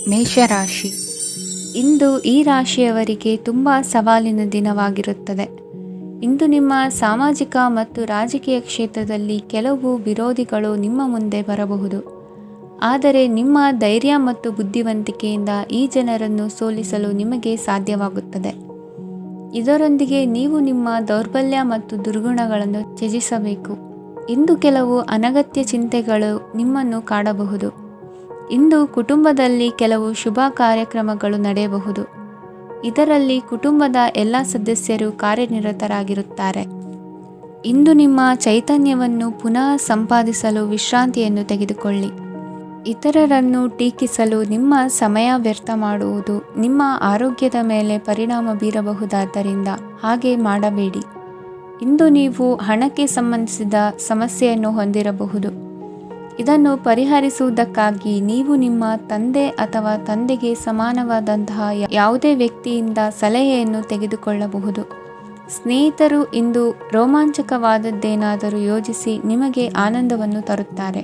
ಮೇಷರಾಶಿ. ಇಂದು ಈ ರಾಶಿಯವರಿಗೆ ತುಂಬ ಸವಾಲಿನ ದಿನವಾಗಿರುತ್ತದೆ. ಇಂದು ನಿಮ್ಮ ಸಾಮಾಜಿಕ ಮತ್ತು ರಾಜಕೀಯ ಕ್ಷೇತ್ರದಲ್ಲಿ ಕೆಲವು ವಿರೋಧಿಗಳು ನಿಮ್ಮ ಮುಂದೆ ಬರಬಹುದು. ಆದರೆ ನಿಮ್ಮ ಧೈರ್ಯ ಮತ್ತು ಬುದ್ಧಿವಂತಿಕೆಯಿಂದ ಈ ಜನರನ್ನು ಸೋಲಿಸಲು ನಿಮಗೆ ಸಾಧ್ಯವಾಗುತ್ತದೆ. ಇದರೊಂದಿಗೆ ನೀವು ನಿಮ್ಮ ದೌರ್ಬಲ್ಯ ಮತ್ತು ದುರ್ಗುಣಗಳನ್ನು ತ್ಯಜಿಸಬೇಕು. ಇಂದು ಕೆಲವು ಅನಗತ್ಯ ಚಿಂತೆಗಳು ನಿಮ್ಮನ್ನು ಕಾಡಬಹುದು. ಇಂದು ಕುಟುಂಬದಲ್ಲಿ ಕೆಲವು ಶುಭ ಕಾರ್ಯಕ್ರಮಗಳು ನಡೆಯಬಹುದು. ಇದರಲ್ಲಿ ಕುಟುಂಬದ ಎಲ್ಲ ಸದಸ್ಯರು ಕಾರ್ಯನಿರತರಾಗಿರುತ್ತಾರೆ. ಇಂದು ನಿಮ್ಮ ಚೈತನ್ಯವನ್ನು ಪುನಃ ಸಂಪಾದಿಸಲು ವಿಶ್ರಾಂತಿಯನ್ನು ತೆಗೆದುಕೊಳ್ಳಿ. ಇತರರನ್ನು ಟೀಕಿಸಲು ನಿಮ್ಮ ಸಮಯ ವ್ಯರ್ಥ ಮಾಡುವುದು ನಿಮ್ಮ ಆರೋಗ್ಯದ ಮೇಲೆ ಪರಿಣಾಮ ಬೀರಬಹುದಾದ್ದರಿಂದ ಹಾಗೆ ಮಾಡಬೇಡಿ. ಇಂದು ನೀವು ಹಣಕ್ಕೆ ಸಂಬಂಧಿಸಿದ ಸಮಸ್ಯೆಯನ್ನು ಹೊಂದಿರಬಹುದು. ಇದನ್ನು ಪರಿಹರಿಸುವುದಕ್ಕಾಗಿ ನೀವು ನಿಮ್ಮ ತಂದೆ ಅಥವಾ ತಂದೆಗೆ ಸಮಾನವಾದಂತಹ ಯಾವುದೇ ವ್ಯಕ್ತಿಯಿಂದ ಸಲಹೆಯನ್ನು ತೆಗೆದುಕೊಳ್ಳಬಹುದು. ಸ್ನೇಹಿತರು ಇಂದು ರೋಮಾಂಚಕವಾದದ್ದೇನಾದರೂ ಯೋಜಿಸಿ ನಿಮಗೆ ಆನಂದವನ್ನು ತರುತ್ತಾರೆ.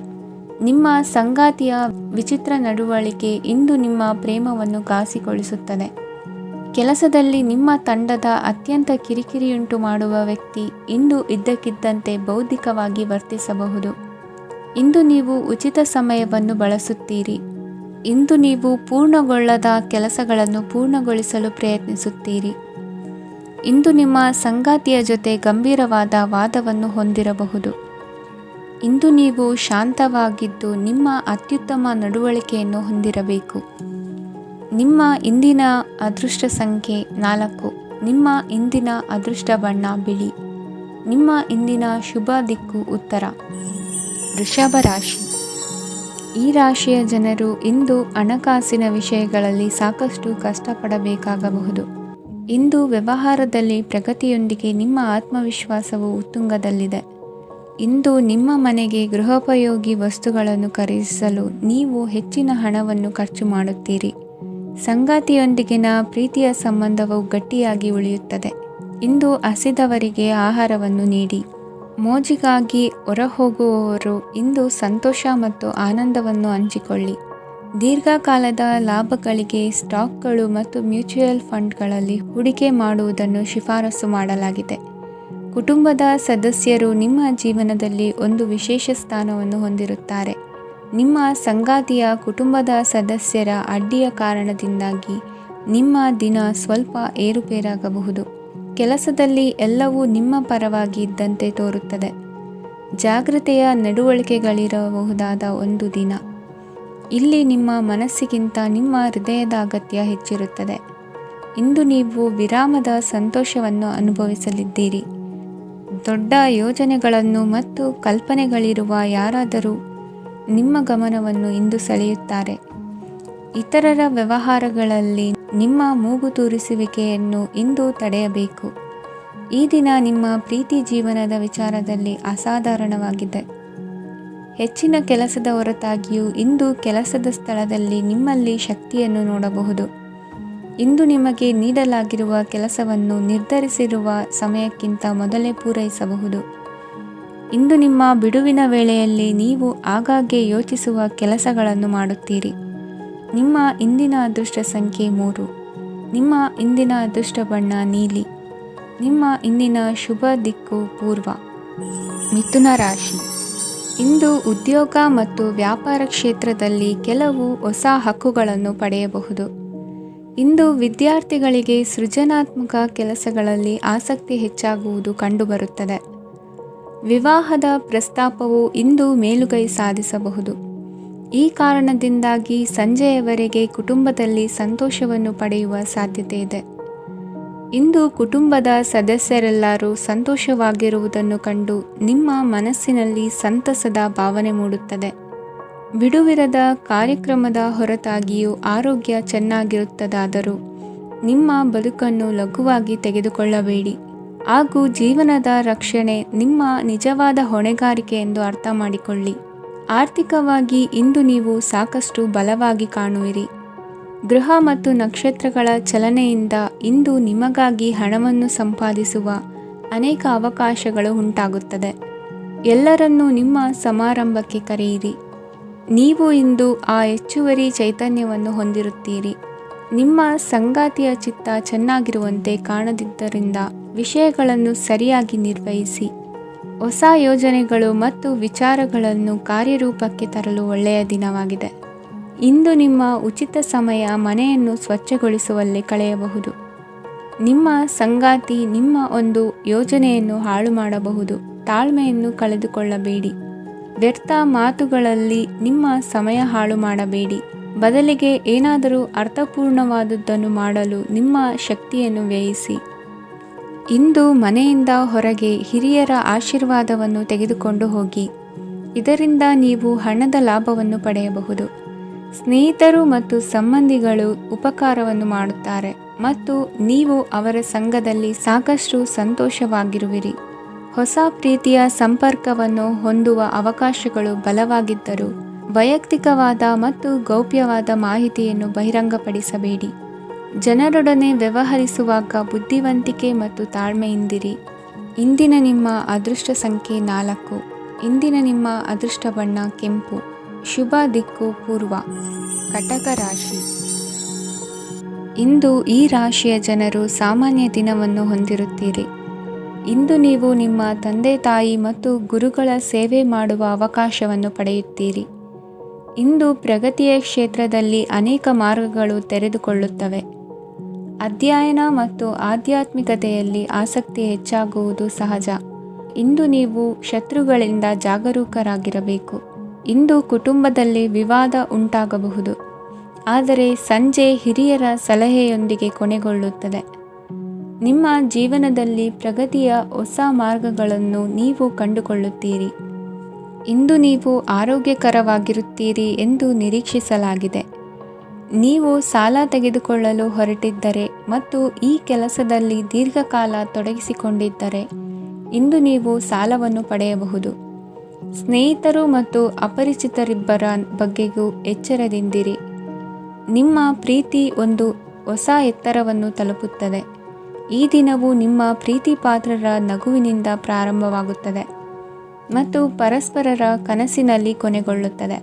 ನಿಮ್ಮ ಸಂಗಾತಿಯ ವಿಚಿತ್ರ ನಡವಳಿಕೆ ಇಂದು ನಿಮ್ಮ ಪ್ರೇಮವನ್ನು ಘಾಸಿಗೊಳಿಸುತ್ತದೆ. ಕೆಲಸದಲ್ಲಿ ನಿಮ್ಮ ತಂಡದ ಅತ್ಯಂತ ಕಿರಿಕಿರಿಯುಂಟು ಮಾಡುವ ವ್ಯಕ್ತಿ ಇಂದು ಇದ್ದಕ್ಕಿದ್ದಂತೆ ಬೌದ್ಧಿಕವಾಗಿ ವರ್ತಿಸಬಹುದು. ಇಂದು ನೀವು ಉಚಿತ ಸಮಯವನ್ನು ಬಳಸುತ್ತೀರಿ. ಇಂದು ನೀವು ಪೂರ್ಣಗೊಳ್ಳದ ಕೆಲಸಗಳನ್ನು ಪೂರ್ಣಗೊಳಿಸಲು ಪ್ರಯತ್ನಿಸುತ್ತೀರಿ. ಇಂದು ನಿಮ್ಮ ಸಂಗಾತಿಯ ಜೊತೆ ಗಂಭೀರವಾದ ವಾದವನ್ನು ಹೊಂದಿರಬಹುದು. ಇಂದು ನೀವು ಶಾಂತವಾಗಿದ್ದು ನಿಮ್ಮ ಅತ್ಯುತ್ತಮ ನಡವಳಿಕೆಯನ್ನು ಹೊಂದಿರಬೇಕು. ನಿಮ್ಮ ಇಂದಿನ ಅದೃಷ್ಟ ಸಂಖ್ಯೆ 4. ನಿಮ್ಮ ಇಂದಿನ ಅದೃಷ್ಟ ಬಣ್ಣ ಬಿಳಿ. ನಿಮ್ಮ ಇಂದಿನ ಶುಭ ದಿಕ್ಕು ಉತ್ತರ. ವೃಷಭ ರಾಶಿ. ಈ ರಾಶಿಯ ಜನರು ಇಂದು ಹಣಕಾಸಿನ ವಿಷಯಗಳಲ್ಲಿ ಸಾಕಷ್ಟು ಕಷ್ಟಪಡಬೇಕಾಗಬಹುದು. ಇಂದು ವ್ಯವಹಾರದಲ್ಲಿ ಪ್ರಗತಿಯೊಂದಿಗೆ ನಿಮ್ಮ ಆತ್ಮವಿಶ್ವಾಸವು ಉತ್ತುಂಗದಲ್ಲಿದೆ. ಇಂದು ನಿಮ್ಮ ಮನೆಗೆ ಗೃಹೋಪಯೋಗಿ ವಸ್ತುಗಳನ್ನು ಖರೀದಿಸಲು ನೀವು ಹೆಚ್ಚಿನ ಹಣವನ್ನು ಖರ್ಚು ಮಾಡುತ್ತೀರಿ. ಸಂಗಾತಿಯೊಂದಿಗಿನ ಪ್ರೀತಿಯ ಸಂಬಂಧವು ಗಟ್ಟಿಯಾಗಿ ಉಳಿಯುತ್ತದೆ. ಇಂದು ಹಸಿದವರಿಗೆ ಆಹಾರವನ್ನು ನೀಡಿ. ಮೋಜಿಗಾಗಿ ಹೊರಹೋಗುವವರು ಇಂದು ಸಂತೋಷ ಮತ್ತು ಆನಂದವನ್ನು ಹಂಚಿಕೊಳ್ಳಿ. ದೀರ್ಘಕಾಲದ ಲಾಭಗಳಿಗೆ ಸ್ಟಾಕ್ಗಳು ಮತ್ತು ಮ್ಯೂಚುವಲ್ ಫಂಡ್ಗಳಲ್ಲಿ ಹೂಡಿಕೆ ಮಾಡುವುದನ್ನು ಶಿಫಾರಸು ಮಾಡಲಾಗಿದೆ. ಕುಟುಂಬದ ಸದಸ್ಯರು ನಿಮ್ಮ ಜೀವನದಲ್ಲಿ ಒಂದು ವಿಶೇಷ ಸ್ಥಾನವನ್ನು ಹೊಂದಿರುತ್ತಾರೆ. ನಿಮ್ಮ ಸಂಗಾತಿಯ ಕುಟುಂಬದ ಸದಸ್ಯರ ಅಡ್ಡಿಯ ಕಾರಣದಿಂದಾಗಿ ನಿಮ್ಮ ದಿನ ಸ್ವಲ್ಪ ಏರುಪೇರಾಗಬಹುದು. ಕೆಲಸದಲ್ಲಿ ಎಲ್ಲವೂ ನಿಮ್ಮ ಪರವಾಗಿ ಇದ್ದಂತೆ ತೋರುತ್ತದೆ. ಜಾಗೃತೆಯ ನಡವಳಿಕೆಗಳಿರಬಹುದಾದ ಒಂದು ದಿನ. ಇಲ್ಲಿ ನಿಮ್ಮ ಮನಸ್ಸಿಗಿಂತ ನಿಮ್ಮ ಹೃದಯದ ಅಗತ್ಯ ಹೆಚ್ಚಿರುತ್ತದೆ. ಇಂದು ನೀವು ವಿರಾಮದ ಸಂತೋಷವನ್ನು ಅನುಭವಿಸಲಿದ್ದೀರಿ. ದೊಡ್ಡ ಯೋಜನೆಗಳನ್ನು ಮತ್ತು ಕಲ್ಪನೆಗಳಿರುವ ಯಾರಾದರೂ ನಿಮ್ಮ ಗಮನವನ್ನು ಇಂದು ಸೆಳೆಯುತ್ತಾರೆ. ಇತರರ ವ್ಯವಹಾರಗಳಲ್ಲಿ ನಿಮ್ಮ ಮೂಗು ತೂರಿಸುವಿಕೆಯನ್ನು ಇಂದು ತಡೆಯಬೇಕು. ಈ ದಿನ ನಿಮ್ಮ ಪ್ರೀತಿ ಜೀವನದ ವಿಚಾರದಲ್ಲಿ ಅಸಾಧಾರಣವಾಗಿದೆ. ಹೆಚ್ಚಿನ ಕೆಲಸದ ಹೊರತಾಗಿಯೂ ಇಂದು ಕೆಲಸದ ಸ್ಥಳದಲ್ಲಿ ನಿಮ್ಮಲ್ಲಿ ಶಕ್ತಿಯನ್ನು ನೋಡಬಹುದು. ಇಂದು ನಿಮಗೆ ನೀಡಲಾಗಿರುವ ಕೆಲಸವನ್ನು ನಿರ್ಧರಿಸಿರುವ ಸಮಯಕ್ಕಿಂತ ಮೊದಲೇ ಪೂರೈಸಬಹುದು. ಇಂದು ನಿಮ್ಮ ಬಿಡುವಿನ ವೇಳೆಯಲ್ಲಿ ನೀವು ಆಗಾಗ್ಗೆ ಯೋಚಿಸುವ ಕೆಲಸಗಳನ್ನು ಮಾಡುತ್ತೀರಿ. ನಿಮ್ಮ ಇಂದಿನ ಅದೃಷ್ಟ ಸಂಖ್ಯೆ 3. ನಿಮ್ಮ ಇಂದಿನ ಅದೃಷ್ಟ ಬಣ್ಣ ನೀಲಿ. ನಿಮ್ಮ ಇಂದಿನ ಶುಭ ದಿಕ್ಕು ಪೂರ್ವ. ಮಿಥುನ ರಾಶಿ. ಇಂದು ಉದ್ಯೋಗ ಮತ್ತು ವ್ಯಾಪಾರ ಕ್ಷೇತ್ರದಲ್ಲಿ ಕೆಲವು ಹೊಸ ಹಕ್ಕುಗಳನ್ನು ಪಡೆಯಬಹುದು. ಇಂದು ವಿದ್ಯಾರ್ಥಿಗಳಿಗೆ ಸೃಜನಾತ್ಮಕ ಕೆಲಸಗಳಲ್ಲಿ ಆಸಕ್ತಿ ಹೆಚ್ಚಾಗುವುದು ಕಂಡುಬರುತ್ತದೆ. ವಿವಾಹದ ಪ್ರಸ್ತಾಪವು ಇಂದು ಮೇಲುಗೈ ಸಾಧಿಸಬಹುದು. ಈ ಕಾರಣದಿಂದಾಗಿ ಸಂಜೆಯವರೆಗೆ ಕುಟುಂಬದಲ್ಲಿ ಸಂತೋಷವನ್ನು ಪಡೆಯುವ ಸಾಧ್ಯತೆ ಇದೆ. ಇಂದು ಕುಟುಂಬದ ಸದಸ್ಯರೆಲ್ಲರೂ ಸಂತೋಷವಾಗಿರುವುದನ್ನು ಕಂಡು ನಿಮ್ಮ ಮನಸ್ಸಿನಲ್ಲಿ ಸಂತಸದ ಭಾವನೆ ಮೂಡುತ್ತದೆ. ಬಿಡುವಿರದ ಕಾರ್ಯಕ್ರಮದ ಹೊರತಾಗಿಯೂ ಆರೋಗ್ಯ ಚೆನ್ನಾಗಿರುತ್ತದಾದರೂ ನಿಮ್ಮ ಬದುಕನ್ನು ಲಘುವಾಗಿ ತೆಗೆದುಕೊಳ್ಳಬೇಡಿ ಹಾಗೂ ಜೀವನದ ರಕ್ಷಣೆ ನಿಮ್ಮ ನಿಜವಾದ ಹೊಣೆಗಾರಿಕೆ ಎಂದು ಅರ್ಥ ಮಾಡಿಕೊಳ್ಳಿ. ಆರ್ಥಿಕವಾಗಿ ಇಂದು ನೀವು ಸಾಕಷ್ಟು ಬಲವಾಗಿ ಕಾಣುವಿರಿ. ಗ್ರಹ ಮತ್ತು ನಕ್ಷತ್ರಗಳ ಚಲನೆಯಿಂದ ಇಂದು ನಿಮಗಾಗಿ ಹಣವನ್ನು ಸಂಪಾದಿಸುವ ಅನೇಕ ಅವಕಾಶಗಳು ಉಂಟಾಗುತ್ತದೆ. ಎಲ್ಲರನ್ನೂ ನಿಮ್ಮ ಸಮಾರಂಭಕ್ಕೆ ಕರೆಯಿರಿ. ನೀವು ಇಂದು ಆ ಹೆಚ್ಚುವರಿ ಚೈತನ್ಯವನ್ನು ಹೊಂದಿರುತ್ತೀರಿ. ನಿಮ್ಮ ಸಂಗಾತಿಯ ಚಿತ್ತ ಚೆನ್ನಾಗಿರುವಂತೆ ಕಾಣದಿದ್ದರಿಂದ ವಿಷಯಗಳನ್ನು ಸರಿಯಾಗಿ ನಿರ್ವಹಿಸಿ. ಹೊಸ ಯೋಜನೆಗಳು ಮತ್ತು ವಿಚಾರಗಳನ್ನು ಕಾರ್ಯರೂಪಕ್ಕೆ ತರಲು ಒಳ್ಳೆಯ ದಿನವಾಗಿದೆ. ಇಂದು ನಿಮ್ಮ ಉಚಿತ ಸಮಯ ಮನೆಯನ್ನು ಸ್ವಚ್ಛಗೊಳಿಸುವಲ್ಲಿ ಕಳೆಯಬಹುದು. ನಿಮ್ಮ ಸಂಗಾತಿ ನಿಮ್ಮ ಒಂದು ಯೋಜನೆಯನ್ನು ಹಾಳು ಮಾಡಬಹುದು. ತಾಳ್ಮೆಯನ್ನು ಕಳೆದುಕೊಳ್ಳಬೇಡಿ. ವ್ಯರ್ಥ ಮಾತುಗಳಲ್ಲಿ ನಿಮ್ಮ ಸಮಯ ಹಾಳು ಮಾಡಬೇಡಿ. ಬದಲಿಗೆ ಏನಾದರೂ ಅರ್ಥಪೂರ್ಣವಾದುದನ್ನು ಮಾಡಲು ನಿಮ್ಮ ಶಕ್ತಿಯನ್ನು ವ್ಯಯಿಸಿ. ಇಂದು ಮನೆಯಿಂದ ಹೊರಗೆ ಹಿರಿಯರ ಆಶೀರ್ವಾದವನ್ನು ತೆಗೆದುಕೊಂಡು ಹೋಗಿ. ಇದರಿಂದ ನೀವು ಹಣದ ಲಾಭವನ್ನು ಪಡೆಯಬಹುದು. ಸ್ನೇಹಿತರು ಮತ್ತು ಸಂಬಂಧಿಗಳು ಉಪಕಾರವನ್ನು ಮಾಡುತ್ತಾರೆ ಮತ್ತು ನೀವು ಅವರ ಸಂಘದಲ್ಲಿ ಸಾಕಷ್ಟು ಸಂತೋಷವಾಗಿರುವಿರಿ. ಹೊಸ ಪ್ರೀತಿಯ ಸಂಪರ್ಕವನ್ನು ಹೊಂದುವ ಅವಕಾಶಗಳು ಬಲವಾಗಿದ್ದರೂ ವೈಯಕ್ತಿಕವಾದ ಮತ್ತು ಗೌಪ್ಯವಾದ ಮಾಹಿತಿಯನ್ನು ಬಹಿರಂಗಪಡಿಸಬೇಡಿ. ಜನರೊಡನೆ ವ್ಯವಹರಿಸುವಾಗ ಬುದ್ಧಿವಂತಿಕೆ ಮತ್ತು ತಾಳ್ಮೆಯಿಂದಿರಿ. ಇಂದಿನ ನಿಮ್ಮ ಅದೃಷ್ಟ ಸಂಖ್ಯೆ 4. ಇಂದಿನ ನಿಮ್ಮ ಅದೃಷ್ಟ ಬಣ್ಣ ಕೆಂಪು. ಶುಭ ದಿಕ್ಕು ಪೂರ್ವ. ಕಟಕ ರಾಶಿ. ಇಂದು ಈ ರಾಶಿಯ ಜನರು ಸಾಮಾನ್ಯ ದಿನವನ್ನು ಹೊಂದಿರುತ್ತೀರಿ. ಇಂದು ನೀವು ನಿಮ್ಮ ತಂದೆ ತಾಯಿ ಮತ್ತು ಗುರುಗಳ ಸೇವೆ ಮಾಡುವ ಅವಕಾಶವನ್ನು ಪಡೆಯುತ್ತೀರಿ. ಇಂದು ಪ್ರಗತಿಯ ಕ್ಷೇತ್ರದಲ್ಲಿ ಅನೇಕ ಮಾರ್ಗಗಳು ತೆರೆದುಕೊಳ್ಳುತ್ತವೆ. ಅಧ್ಯಯನ ಮತ್ತು ಆಧ್ಯಾತ್ಮಿಕತೆಯಲ್ಲಿ ಆಸಕ್ತಿ ಹೆಚ್ಚಾಗುವುದು ಸಹಜ. ಇಂದು ನೀವು ಶತ್ರುಗಳಿಂದ ಜಾಗರೂಕರಾಗಿರಬೇಕು. ಇಂದು ಕುಟುಂಬದಲ್ಲಿ ವಿವಾದ ಉಂಟಾಗಬಹುದು, ಆದರೆ ಸಂಜೆ ಹಿರಿಯರ ಸಲಹೆಯೊಂದಿಗೆ ಕೊನೆಗೊಳ್ಳುತ್ತದೆ. ನಿಮ್ಮ ಜೀವನದಲ್ಲಿ ಪ್ರಗತಿಯ ಹೊಸ ಮಾರ್ಗಗಳನ್ನು ನೀವು ಕಂಡುಕೊಳ್ಳುತ್ತೀರಿ. ಇಂದು ನೀವು ಆರೋಗ್ಯಕರವಾಗಿರುತ್ತೀರಿ ಎಂದು ನಿರೀಕ್ಷಿಸಲಾಗಿದೆ. ನೀವು ಸಾಲ ತೆಗೆದುಕೊಳ್ಳಲು ಹೊರಟಿದ್ದರೆ ಮತ್ತು ಈ ಕೆಲಸದಲ್ಲಿ ದೀರ್ಘಕಾಲ ತೊಡಗಿಸಿಕೊಂಡಿದ್ದರೆ ಇಂದು ನೀವು ಸಾಲವನ್ನು ಪಡೆಯಬಹುದು. ಸ್ನೇಹಿತರು ಮತ್ತು ಅಪರಿಚಿತರಿಬ್ಬರ ಬಗ್ಗೆಗೂ ಎಚ್ಚರದಿಂದಿರಿ. ನಿಮ್ಮ ಪ್ರೀತಿ ಒಂದು ಹೊಸ ಎತ್ತರವನ್ನು ತಲುಪುತ್ತದೆ. ಈ ದಿನವು ನಿಮ್ಮ ಪ್ರೀತಿ ಪಾತ್ರರ ನಗುವಿನಿಂದ ಪ್ರಾರಂಭವಾಗುತ್ತದೆ ಮತ್ತು ಪರಸ್ಪರರ ಕನಸಿನಲ್ಲಿ ಕೊನೆಗೊಳ್ಳುತ್ತದೆ.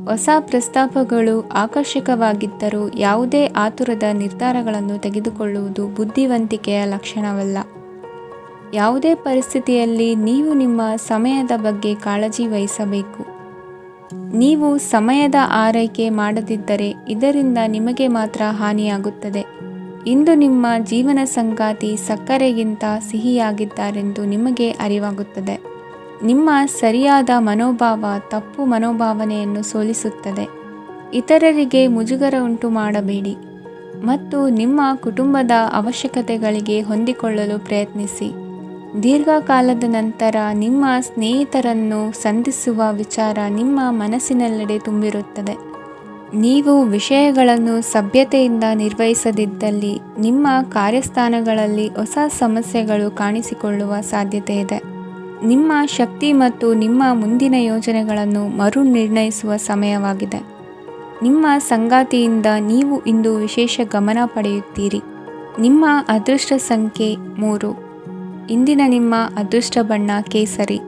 ಹೊಸ ಪ್ರಸ್ತಾಪಗಳು ಆಕರ್ಷಕವಾಗಿದ್ದರೂ ಯಾವುದೇ ಆತುರದ ನಿರ್ಧಾರಗಳನ್ನು ತೆಗೆದುಕೊಳ್ಳುವುದು ಬುದ್ಧಿವಂತಿಕೆಯ ಲಕ್ಷಣವಲ್ಲ. ಯಾವುದೇ ಪರಿಸ್ಥಿತಿಯಲ್ಲಿ ನೀವು ನಿಮ್ಮ ಸಮಯದ ಬಗ್ಗೆ ಕಾಳಜಿ ವಹಿಸಬೇಕು. ನೀವು ಸಮಯದ ಆರೈಕೆ ಮಾಡದಿದ್ದರೆ ಇದರಿಂದ ನಿಮಗೆ ಮಾತ್ರ ಹಾನಿಯಾಗುತ್ತದೆ. ಇಂದು ನಿಮ್ಮ ಜೀವನ ಸಂಗಾತಿ ಸಕ್ಕರೆಗಿಂತ ಸಿಹಿಯಾಗಿದ್ದಾರೆಂದು ನಿಮಗೆ ಅರಿವಾಗುತ್ತದೆ. ನಿಮ್ಮ ಸರಿಯಾದ ಮನೋಭಾವ ತಪ್ಪು ಮನೋಭಾವನೆಯನ್ನು ಸೋಲಿಸುತ್ತದೆ. ಇತರರಿಗೆ ಮುಜುಗರ ಉಂಟು ಮಾಡಬೇಡಿ ಮತ್ತು ನಿಮ್ಮ ಕುಟುಂಬದ ಅವಶ್ಯಕತೆಗಳಿಗೆ ಹೊಂದಿಕೊಳ್ಳಲು ಪ್ರಯತ್ನಿಸಿ. ದೀರ್ಘಕಾಲದ ನಂತರ ನಿಮ್ಮ ಸ್ನೇಹಿತರನ್ನು ಸಂಧಿಸುವ ವಿಚಾರ ನಿಮ್ಮ ಮನಸ್ಸಿನೆಲ್ಲೆಡೆ ತುಂಬಿರುತ್ತದೆ. ನೀವು ವಿಷಯಗಳನ್ನು ಸಭ್ಯತೆಯಿಂದ ನಿರ್ವಹಿಸದಿದ್ದಲ್ಲಿ ನಿಮ್ಮ ಕಾರ್ಯಸ್ಥಾನಗಳಲ್ಲಿ ಹೊಸ ಸಮಸ್ಯೆಗಳು ಕಾಣಿಸಿಕೊಳ್ಳುವ ಸಾಧ್ಯತೆ ಇದೆ. ನಿಮ್ಮ ಶಕ್ತಿ ಮತ್ತು ನಿಮ್ಮ ಮುಂದಿನ ಯೋಜನೆಗಳನ್ನು ಮರು ನಿರ್ಣಯಿಸುವ ಸಮಯವಾಗಿದೆ. ನಿಮ್ಮ ಸಂಗಾತಿಯಿಂದ ನೀವು ಇಂದು ವಿಶೇಷ ಗಮನ ಪಡೆಯುತ್ತೀರಿ. ನಿಮ್ಮ ಅದೃಷ್ಟ ಸಂಖ್ಯೆ 3. ಇಂದಿನ ನಿಮ್ಮ ಅದೃಷ್ಟ ಬಣ್ಣ ಕೇಸರಿ.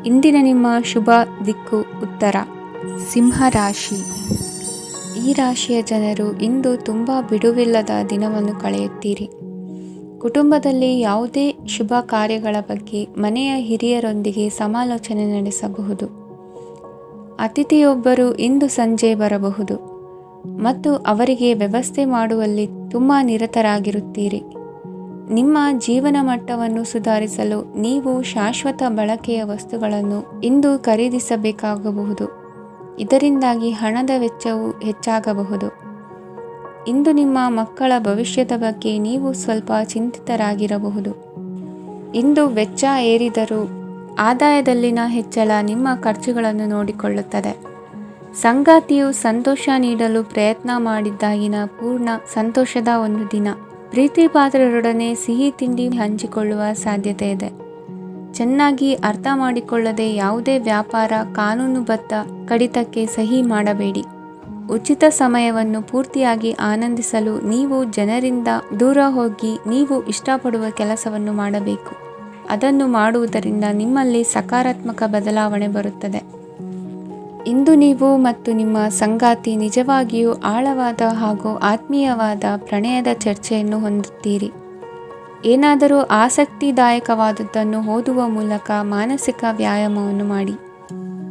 ಇಂದಿನ ನಿಮ್ಮ ಶುಭ ದಿಕ್ಕು ಉತ್ತರ. ಸಿಂಹ ರಾಶಿ. ಈ ರಾಶಿಯ ಜನರು ಇಂದು ತುಂಬ ಬಿಡುವಿಲ್ಲದ ದಿನವನ್ನು ಕಳೆಯುತ್ತೀರಿ. ಕುಟುಂಬದಲ್ಲಿ ಯಾವುದೇ ಶುಭ ಕಾರ್ಯಗಳ ಬಗ್ಗೆ ಮನೆಯ ಹಿರಿಯರೊಂದಿಗೆ ಸಮಾಲೋಚನೆ ನಡೆಸಬಹುದು. ಅತಿಥಿಯೊಬ್ಬರು ಇಂದು ಸಂಜೆ ಬರಬಹುದು ಮತ್ತು ಅವರಿಗೆ ವ್ಯವಸ್ಥೆ ಮಾಡುವಲ್ಲಿ ತುಂಬ ನಿರತರಾಗಿರುತ್ತೀರಿ. ನಿಮ್ಮ ಜೀವನ ಮಟ್ಟವನ್ನು ಸುಧಾರಿಸಲು ನೀವು ಶಾಶ್ವತ ಬಳಕೆಯ ವಸ್ತುಗಳನ್ನು ಇಂದು ಖರೀದಿಸಬೇಕಾಗಬಹುದು. ಇದರಿಂದಾಗಿ ಹಣದ ವೆಚ್ಚವು ಹೆಚ್ಚಾಗಬಹುದು. ಇಂದು ನಿಮ್ಮ ಮಕ್ಕಳ ಭವಿಷ್ಯದ ಬಗ್ಗೆ ನೀವು ಸ್ವಲ್ಪ ಚಿಂತಿತರಾಗಿರಬಹುದು. ಇಂದು ವೆಚ್ಚ ಏರಿದರೂ ಆದಾಯದಲ್ಲಿನ ಹೆಚ್ಚಳ ನಿಮ್ಮ ಖರ್ಚುಗಳನ್ನು ನೋಡಿಕೊಳ್ಳುತ್ತದೆ. ಸಂಗಾತಿಯು ಸಂತೋಷ ನೀಡಲು ಪ್ರಯತ್ನ ಮಾಡಿದ್ದಾಗಿನ ಪೂರ್ಣ ಸಂತೋಷದ ಒಂದು ದಿನ. ಪ್ರೀತಿ ಪಾತ್ರರೊಡನೆ ಸಿಹಿ ತಿಂಡಿ ಹಂಚಿಕೊಳ್ಳುವ ಸಾಧ್ಯತೆ ಇದೆ. ಚೆನ್ನಾಗಿ ಅರ್ಥ ಮಾಡಿಕೊಳ್ಳದೆ ಯಾವುದೇ ವ್ಯಾಪಾರ ಕಾನೂನುಬದ್ಧ ಕಡಿತಕ್ಕೆ ಸಹಿ ಮಾಡಬೇಡಿ. ಉಚಿತ ಸಮಯವನ್ನು ಪೂರ್ತಿಯಾಗಿ ಆನಂದಿಸಲು ನೀವು ಜನರಿಂದ ದೂರ ಹೋಗಿ ನೀವು ಇಷ್ಟಪಡುವ ಕೆಲಸವನ್ನು ಮಾಡಬೇಕು. ಅದನ್ನು ಮಾಡುವುದರಿಂದ ನಿಮ್ಮಲ್ಲಿ ಸಕಾರಾತ್ಮಕ ಬದಲಾವಣೆ ಬರುತ್ತದೆ. ಇಂದು ನೀವು ಮತ್ತು ನಿಮ್ಮ ಸಂಗಾತಿ ನಿಜವಾಗಿಯೂ ಆಳವಾದ ಹಾಗೂ ಆತ್ಮೀಯವಾದ ಪ್ರಣಯದ ಚರ್ಚೆಯನ್ನು ಹೊಂದುತ್ತೀರಿ. ಏನಾದರೂ ಆಸಕ್ತಿದಾಯಕವಾದದ್ದನ್ನು ಓದುವ ಮೂಲಕ ಮಾನಸಿಕ ವ್ಯಾಯಾಮವನ್ನು ಮಾಡಿ.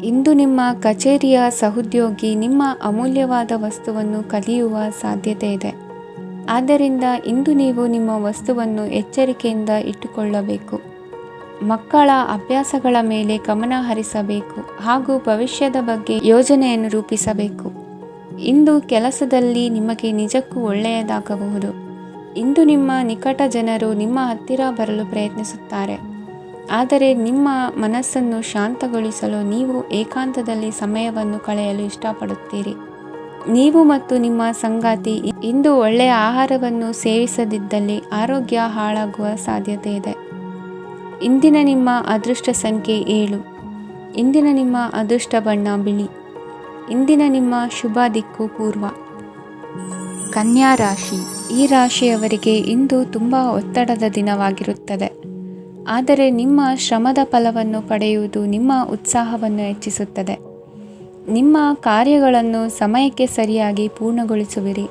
ಇಂದು ನಿಮ್ಮ ಕಚೇರಿಯ ಸಹೋದ್ಯೋಗಿ ನಿಮ್ಮ ಅಮೂಲ್ಯವಾದ ವಸ್ತುವನ್ನು ಕದಿಯುವ ಸಾಧ್ಯತೆ ಇದೆ. ಆದ್ದರಿಂದ ಇಂದು ನೀವು ನಿಮ್ಮ ವಸ್ತುವನ್ನು ಎಚ್ಚರಿಕೆಯಿಂದ ಇಟ್ಟುಕೊಳ್ಳಬೇಕು. ಮಕ್ಕಳ ಅಭ್ಯಾಸಗಳ ಮೇಲೆ ಗಮನ ಹರಿಸಬೇಕು ಹಾಗೂ ಭವಿಷ್ಯದ ಬಗ್ಗೆ ಯೋಜನೆಯನ್ನು ರೂಪಿಸಬೇಕು. ಇಂದು ಕೆಲಸದಲ್ಲಿ ನಿಮಗೆ ನಿಜಕ್ಕೂ ಒಳ್ಳೆಯದಾಗಬಹುದು. ಇಂದು ನಿಮ್ಮ ನಿಕಟ ಜನರು ನಿಮ್ಮ ಹತ್ತಿರ ಬರಲು ಪ್ರಯತ್ನಿಸುತ್ತಾರೆ, ಆದರೆ ನಿಮ್ಮ ಮನಸ್ಸನ್ನು ಶಾಂತಗೊಳಿಸಲು ನೀವು ಏಕಾಂತದಲ್ಲಿ ಸಮಯವನ್ನು ಕಳೆಯಲು ಇಷ್ಟಪಡುತ್ತೀರಿ. ನೀವು ಮತ್ತು ನಿಮ್ಮ ಸಂಗಾತಿ ಇಂದು ಒಳ್ಳೆಯ ಆಹಾರವನ್ನು ಸೇವಿಸದಿದ್ದಲ್ಲಿ ಆರೋಗ್ಯ ಹಾಳಾಗುವ ಸಾಧ್ಯತೆ ಇದೆ. ಇಂದಿನ ನಿಮ್ಮ ಅದೃಷ್ಟ ಸಂಖ್ಯೆ 7. ಇಂದಿನ ನಿಮ್ಮ ಅದೃಷ್ಟ ಬಣ್ಣ ಬಿಳಿ. ಇಂದಿನ ನಿಮ್ಮ ಶುಭ ದಿಕ್ಕು ಪೂರ್ವ. ಕನ್ಯಾ ರಾಶಿ. ಈ ರಾಶಿಯವರಿಗೆ ಇಂದು ತುಂಬ ಒತ್ತಡದ ದಿನವಾಗಿರುತ್ತದೆ. ಆದರೆ ನಿಮ್ಮ ಶ್ರಮದ ಫಲವನ್ನು ಪಡೆಯುವುದು ನಿಮ್ಮ ಉತ್ಸಾಹವನ್ನು ಹೆಚ್ಚಿಸುತ್ತದೆ. ನಿಮ್ಮ ಕಾರ್ಯಗಳನ್ನು ಸಮಯಕ್ಕೆ ಸರಿಯಾಗಿ ಪೂರ್ಣಗೊಳಿಸುವಿರಿ.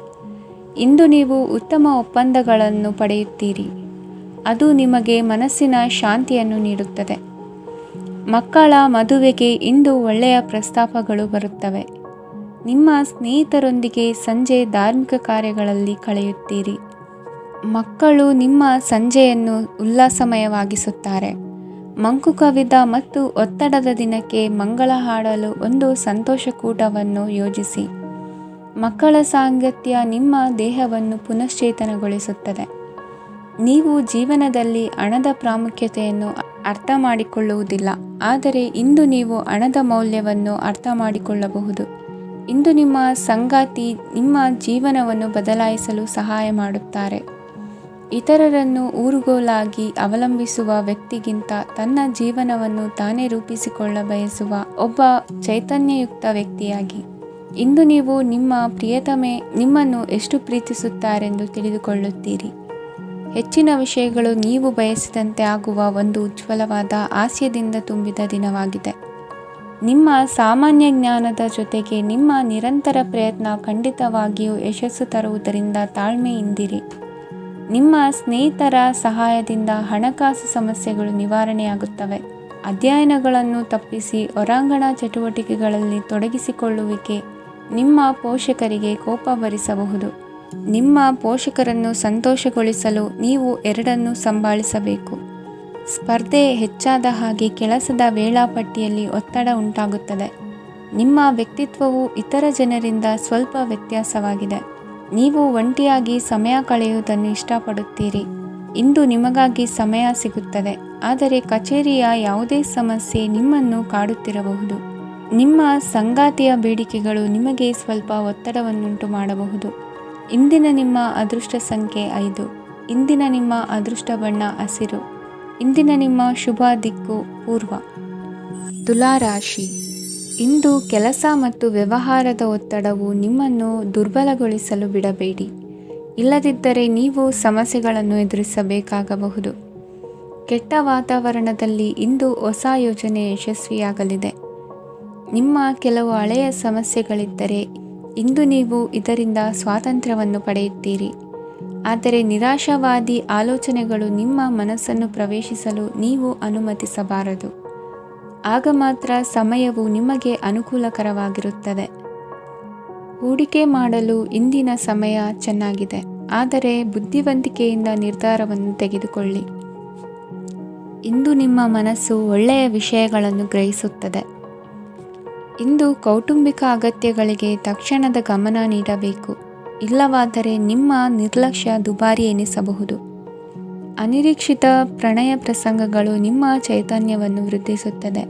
ಇಂದು ನೀವು ಉತ್ತಮ ಒಪ್ಪಂದಗಳನ್ನು ಪಡೆಯುತ್ತೀರಿ. ಅದು ನಿಮಗೆ ಮನಸ್ಸಿನ ಶಾಂತಿಯನ್ನು ನೀಡುತ್ತದೆ. ಮಕ್ಕಳ ಮದುವೆಗೆ ಇಂದು ಒಳ್ಳೆಯ ಪ್ರಸ್ತಾಪಗಳು ಬರುತ್ತವೆ. ನಿಮ್ಮ ಸ್ನೇಹಿತರೊಂದಿಗೆ ಸಂಜೆ ಧಾರ್ಮಿಕ ಕಾರ್ಯಗಳಲ್ಲಿ ಕಳೆಯುತ್ತೀರಿ. ಮಕ್ಕಳು ನಿಮ್ಮ ಸಂಜೆಯನ್ನು ಉಲ್ಲಾಸಮಯವಾಗಿಸುತ್ತಾರೆ. ಮಂಕು ಕವಿದ ಮತ್ತು ಒತ್ತಡದ ದಿನಕ್ಕೆ ಮಂಗಳ ಹಾಡಲು ಒಂದು ಸಂತೋಷಕೂಟವನ್ನು ಯೋಜಿಸಿ. ಮಕ್ಕಳ ಸಾಂಗತ್ಯ ನಿಮ್ಮ ದೇಹವನ್ನು ಪುನಶ್ಚೇತನಗೊಳಿಸುತ್ತದೆ. ನೀವು ಜೀವನದಲ್ಲಿ ಹಣದ ಪ್ರಾಮುಖ್ಯತೆಯನ್ನು ಅರ್ಥ ಮಾಡಿಕೊಳ್ಳುವುದಿಲ್ಲ, ಆದರೆ ಇಂದು ನೀವು ಹಣದ ಮೌಲ್ಯವನ್ನು ಅರ್ಥ ಮಾಡಿಕೊಳ್ಳಬಹುದು. ಇಂದು ನಿಮ್ಮ ಸಂಗಾತಿ ನಿಮ್ಮ ಜೀವನವನ್ನು ಬದಲಾಯಿಸಲು ಸಹಾಯ ಮಾಡುತ್ತಾರೆ. ಇತರರನ್ನು ಊರುಗೋಲಾಗಿ ಅವಲಂಬಿಸುವ ವ್ಯಕ್ತಿಗಿಂತ ತನ್ನ ಜೀವನವನ್ನು ತಾನೇ ರೂಪಿಸಿಕೊಳ್ಳ ಬಯಸುವ ಒಬ್ಬ ಚೈತನ್ಯಯುಕ್ತ ವ್ಯಕ್ತಿಯಾಗಿ. ಇಂದು ನೀವು ನಿಮ್ಮ ಪ್ರಿಯತಮೆ ನಿಮ್ಮನ್ನು ಎಷ್ಟು ಪ್ರೀತಿಸುತ್ತಾರೆಂದು ತಿಳಿದುಕೊಳ್ಳುತ್ತೀರಿ. ಹೆಚ್ಚಿನ ವಿಷಯಗಳು ನೀವು ಬಯಸಿದಂತೆ ಆಗುವ ಒಂದು ಉಜ್ವಲವಾದ ಹಾಸ್ಯದಿಂದ ತುಂಬಿದ ದಿನವಾಗಿದೆ. ನಿಮ್ಮ ಸಾಮಾನ್ಯ ಜ್ಞಾನದ ಜೊತೆಗೆ ನಿಮ್ಮ ನಿರಂತರ ಪ್ರಯತ್ನ ಖಂಡಿತವಾಗಿಯೂ ಯಶಸ್ಸು ತರುವುದರಿಂದ ತಾಳ್ಮೆಯಿಂದಿರಿ. ನಿಮ್ಮ ಸ್ನೇಹಿತರ ಸಹಾಯದಿಂದ ಹಣಕಾಸು ಸಮಸ್ಯೆಗಳು ನಿವಾರಣೆಯಾಗುತ್ತವೆ. ಅಧ್ಯಯನಗಳನ್ನು ತಪ್ಪಿಸಿ ಹೊರಾಂಗಣ ಚಟುವಟಿಕೆಗಳಲ್ಲಿ ತೊಡಗಿಸಿಕೊಳ್ಳುವಿಕೆ ನಿಮ್ಮ ಪೋಷಕರಿಗೆ ಕೋಪ ಭರಿಸಬಹುದು. ನಿಮ್ಮ ಪೋಷಕರನ್ನು ಸಂತೋಷಗೊಳಿಸಲು ನೀವು ಎರಡನ್ನೂ ಸಂಭಾಳಿಸಬೇಕು. ಸ್ಪರ್ಧೆ ಹೆಚ್ಚಾದ ಹಾಗೆ ಕೆಲಸದ ವೇಳಾಪಟ್ಟಿಯಲ್ಲಿ ಒತ್ತಡ ಉಂಟಾಗುತ್ತದೆ. ನಿಮ್ಮ ವ್ಯಕ್ತಿತ್ವವು ಇತರ ಜನರಿಂದ ಸ್ವಲ್ಪ ವ್ಯತ್ಯಾಸವಾಗಿದೆ. ನೀವು ಒಂಟಿಯಾಗಿ ಸಮಯ ಕಳೆಯುವುದನ್ನು ಇಷ್ಟಪಡುತ್ತೀರಿ. ಇಂದು ನಿಮಗಾಗಿ ಸಮಯ ಸಿಗುತ್ತದೆ, ಆದರೆ ಕಚೇರಿಯ ಯಾವುದೇ ಸಮಸ್ಯೆ ನಿಮ್ಮನ್ನು ಕಾಡುತ್ತಿರಬಹುದು. ನಿಮ್ಮ ಸಂಗಾತಿಯ ಬೇಡಿಕೆಗಳು ನಿಮಗೆ ಸ್ವಲ್ಪ ಒತ್ತಡವನ್ನುಂಟು ಮಾಡಬಹುದು. ಇಂದಿನ ನಿಮ್ಮ ಅದೃಷ್ಟ ಸಂಖ್ಯೆ 5. ಇಂದಿನ ನಿಮ್ಮ ಅದೃಷ್ಟ ಬಣ್ಣ ಹಸಿರು. ಇಂದಿನ ನಿಮ್ಮ ಶುಭ ದಿಕ್ಕು ಪೂರ್ವ. ತುಲಾ ರಾಶಿ. ಇಂದು ಕೆಲಸ ಮತ್ತು ವ್ಯವಹಾರದ ಒತ್ತಡವು ನಿಮ್ಮನ್ನು ದುರ್ಬಲಗೊಳಿಸಲು ಬಿಡಬೇಡಿ. ಇಲ್ಲದಿದ್ದರೆ ನೀವು ಸಮಸ್ಯೆಗಳನ್ನು ಎದುರಿಸಬೇಕಾಗಬಹುದು. ಕೆಟ್ಟ ವಾತಾವರಣದಲ್ಲಿ ಇಂದು ಹೊಸ ಯೋಜನೆ ಯಶಸ್ವಿಯಾಗಲಿದೆ. ನಿಮ್ಮ ಕೆಲವು ಹಳೆಯ ಸಮಸ್ಯೆಗಳಿದ್ದರೆ ಇಂದು ನೀವು ಇದರಿಂದ ಸ್ವಾತಂತ್ರ್ಯವನ್ನು ಪಡೆಯುತ್ತೀರಿ. ಆದರೆ ನಿರಾಶಾವಾದಿ ಆಲೋಚನೆಗಳು ನಿಮ್ಮ ಮನಸ್ಸನ್ನು ಪ್ರವೇಶಿಸಲು ನೀವು ಅನುಮತಿಸಬಾರದು. ಆಗ ಮಾತ್ರ ಸಮಯವು ನಿಮಗೆ ಅನುಕೂಲಕರವಾಗಿರುತ್ತದೆ. ಹೂಡಿಕೆ ಮಾಡಲು ಇಂದಿನ ಸಮಯ ಚೆನ್ನಾಗಿದೆ, ಆದರೆ ಬುದ್ಧಿವಂತಿಕೆಯಿಂದ ನಿರ್ಧಾರವನ್ನು ತೆಗೆದುಕೊಳ್ಳಿ. ಇಂದು ನಿಮ್ಮ ಮನಸ್ಸು ಒಳ್ಳೆಯ ವಿಷಯಗಳನ್ನು ಗ್ರಹಿಸುತ್ತದೆ. ಇಂದು ಕೌಟುಂಬಿಕ ಅಗತ್ಯಗಳಿಗೆ ತಕ್ಷಣದ ಗಮನ ನೀಡಬೇಕು. ಇಲ್ಲವಾದರೆ ನಿಮ್ಮ ನಿರ್ಲಕ್ಷ್ಯ ದುಬಾರಿ ಎನಿಸಬಹುದು. ಅನಿರೀಕ್ಷಿತ ಪ್ರಣಯ ಪ್ರಸಂಗಗಳು ನಿಮ್ಮ ಚೈತನ್ಯವನ್ನು ವೃದ್ಧಿಸುತ್ತದೆ.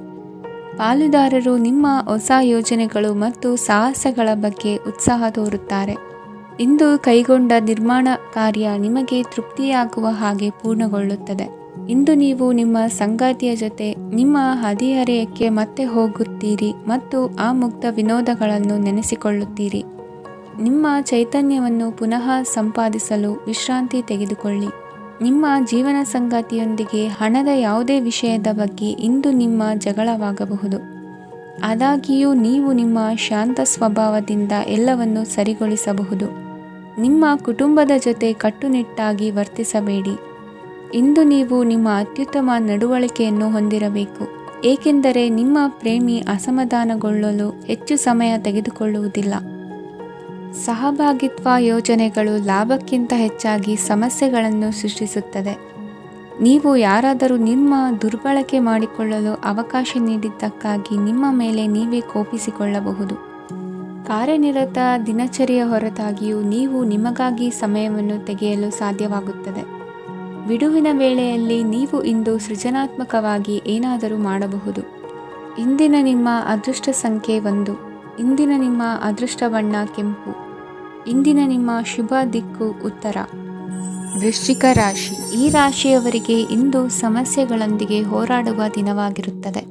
ಪಾಲುದಾರರು ನಿಮ್ಮ ಹೊಸ ಯೋಜನೆಗಳು ಮತ್ತು ಸಾಹಸಗಳ ಬಗ್ಗೆ ಉತ್ಸಾಹ ತೋರುತ್ತಾರೆ. ಇಂದು ಕೈಗೊಂಡ ನಿರ್ಮಾಣ ಕಾರ್ಯ ನಿಮಗೆ ತೃಪ್ತಿಯಾಗುವ ಹಾಗೆ ಪೂರ್ಣಗೊಳ್ಳುತ್ತದೆ. ಇಂದು ನೀವು ನಿಮ್ಮ ಸಂಗಾತಿಯ ಜೊತೆ ನಿಮ್ಮ ಹದಿಹರೆಯಕ್ಕೆ ಮತ್ತೆ ಹೋಗುತ್ತೀರಿ ಮತ್ತು ಆ ಮುಗ್ಧ ವಿನೋದಗಳನ್ನು ನೆನೆಸಿಕೊಳ್ಳುತ್ತೀರಿ. ನಿಮ್ಮ ಚೈತನ್ಯವನ್ನು ಪುನಃ ಸಂಪಾದಿಸಲು ವಿಶ್ರಾಂತಿ ತೆಗೆದುಕೊಳ್ಳಿ. ನಿಮ್ಮ ಜೀವನ ಸಂಗಾತಿಯೊಂದಿಗೆ ಹಣದ ಯಾವುದೇ ವಿಷಯದ ಬಗ್ಗೆ ಇಂದು ನಿಮ್ಮ ಜಗಳವಾಗಬಹುದು. ಆದಾಗ್ಯೂ ನೀವು ನಿಮ್ಮ ಶಾಂತ ಸ್ವಭಾವದಿಂದ ಎಲ್ಲವನ್ನು ಸರಿಗೊಳಿಸಬಹುದು. ನಿಮ್ಮ ಕುಟುಂಬದ ಜೊತೆ ಕಟ್ಟುನಿಟ್ಟಾಗಿ ವರ್ತಿಸಬೇಡಿ. ಇಂದು ನೀವು ನಿಮ್ಮ ಅತ್ಯುತ್ತಮ ನಡವಳಿಕೆಯನ್ನು ಹೊಂದಿರಬೇಕು, ಏಕೆಂದರೆ ನಿಮ್ಮ ಪ್ರೇಮಿ ಅಸಮಾಧಾನಗೊಳ್ಳಲು ಹೆಚ್ಚು ಸಮಯ ತೆಗೆದುಕೊಳ್ಳುವುದಿಲ್ಲ. ಸಹಭಾಗಿತ್ವ ಯೋಜನೆಗಳು ಲಾಭಕ್ಕಿಂತ ಹೆಚ್ಚಾಗಿ ಸಮಸ್ಯೆಗಳನ್ನು ಸೃಷ್ಟಿಸುತ್ತದೆ. ನೀವು ಯಾರಾದರೂ ನಿಮ್ಮ ದುರ್ಬಳಕೆ ಮಾಡಿಕೊಳ್ಳಲು ಅವಕಾಶ ನೀಡಿದ್ದಕ್ಕಾಗಿ ನಿಮ್ಮ ಮೇಲೆ ನೀವೇ ಕೋಪಿಸಿಕೊಳ್ಳಬಹುದು. ಕಾರ್ಯನಿರತ ದಿನಚರಿಯ ಹೊರತಾಗಿಯೂ ನೀವು ನಿಮಗಾಗಿ ಸಮಯವನ್ನು ತೆಗೆಯಲು ಸಾಧ್ಯವಾಗುತ್ತದೆ. ಬಿಡುವಿನ ವೇಳೆಯಲ್ಲಿ ನೀವು ಇಂದು ಸೃಜನಾತ್ಮಕವಾಗಿ ಏನಾದರೂ ಮಾಡಬಹುದು. ಇಂದಿನ ನಿಮ್ಮ ಅದೃಷ್ಟ ಸಂಖ್ಯೆ 1. ಇಂದಿನ ನಿಮ್ಮ ಅದೃಷ್ಟ ಬಣ್ಣ ಕೆಂಪು. ಇಂದಿನ ನಿಮ್ಮ ಶುಭ ದಿಕ್ಕು ಉತ್ತರ. ವೃಶ್ಚಿಕ ರಾಶಿ. ಈ ರಾಶಿಯವರಿಗೆ ಇಂದು ಸಮಸ್ಯೆಗಳೊಂದಿಗೆ ಹೋರಾಡುವ ದಿನವಾಗಿರುತ್ತದೆ.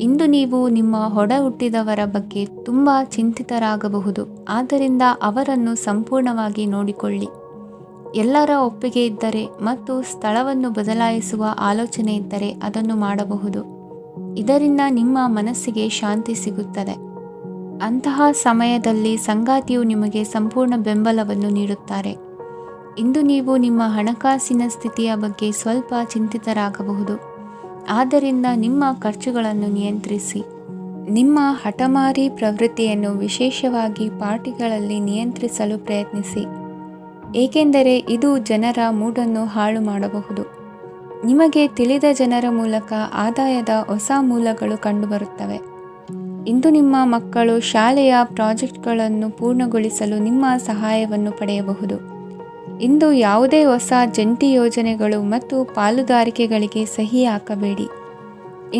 ಇಂದು ನೀವು ನಿಮ್ಮ ಒಡ ಹುಟ್ಟಿದವರ ಬಗ್ಗೆ ತುಂಬ ಚಿಂತಿತರಾಗಬಹುದು. ಆದ್ದರಿಂದ ಅವರನ್ನು ಸಂಪೂರ್ಣವಾಗಿ ನೋಡಿಕೊಳ್ಳಿ. ಎಲ್ಲರ ಒಪ್ಪಿಗೆ ಇದ್ದರೆ ಮತ್ತು ಸ್ಥಳವನ್ನು ಬದಲಾಯಿಸುವ ಆಲೋಚನೆ ಇದ್ದರೆ ಅದನ್ನು ಮಾಡಬಹುದು. ಇದರಿಂದ ನಿಮ್ಮ ಮನಸ್ಸಿಗೆ ಶಾಂತಿ ಸಿಗುತ್ತದೆ. ಅಂತಹ ಸಮಯದಲ್ಲಿ ಸಂಗಾತಿಯು ನಿಮಗೆ ಸಂಪೂರ್ಣ ಬೆಂಬಲವನ್ನು ನೀಡುತ್ತಾರೆ. ಇಂದು ನೀವು ನಿಮ್ಮ ಹಣಕಾಸಿನ ಸ್ಥಿತಿಯ ಬಗ್ಗೆ ಸ್ವಲ್ಪ ಚಿಂತಿತರಾಗಬಹುದು. ಆದ್ದರಿಂದ ನಿಮ್ಮ ಖರ್ಚುಗಳನ್ನು ನಿಯಂತ್ರಿಸಿ. ನಿಮ್ಮ ಹಠಮಾರಿ ಪ್ರವೃತ್ತಿಯನ್ನು ವಿಶೇಷವಾಗಿ ಪಾರ್ಟಿಗಳಲ್ಲಿ ನಿಯಂತ್ರಿಸಲು ಪ್ರಯತ್ನಿಸಿ, ಏಕೆಂದರೆ ಇದು ಜನರ ಮೂಡನ್ನು ಹಾಳು ಮಾಡಬಹುದು. ನಿಮಗೆ ತಿಳಿದ ಜನರ ಮೂಲಕ ಆದಾಯದ ಹೊಸ ಮೂಲಗಳು ಕಂಡುಬರುತ್ತವೆ. ಇಂದು ನಿಮ್ಮ ಮಕ್ಕಳು ಶಾಲೆಯ ಪ್ರಾಜೆಕ್ಟ್ಗಳನ್ನು ಪೂರ್ಣಗೊಳಿಸಲು ನಿಮ್ಮ ಸಹಾಯವನ್ನು ಪಡೆಯಬಹುದು. ಇಂದು ಯಾವುದೇ ಹೊಸ ಜಂಟಿ ಯೋಜನೆಗಳು ಮತ್ತು ಪಾಲುದಾರಿಕೆಗಳಿಗೆ ಸಹಿ ಹಾಕಬೇಡಿ.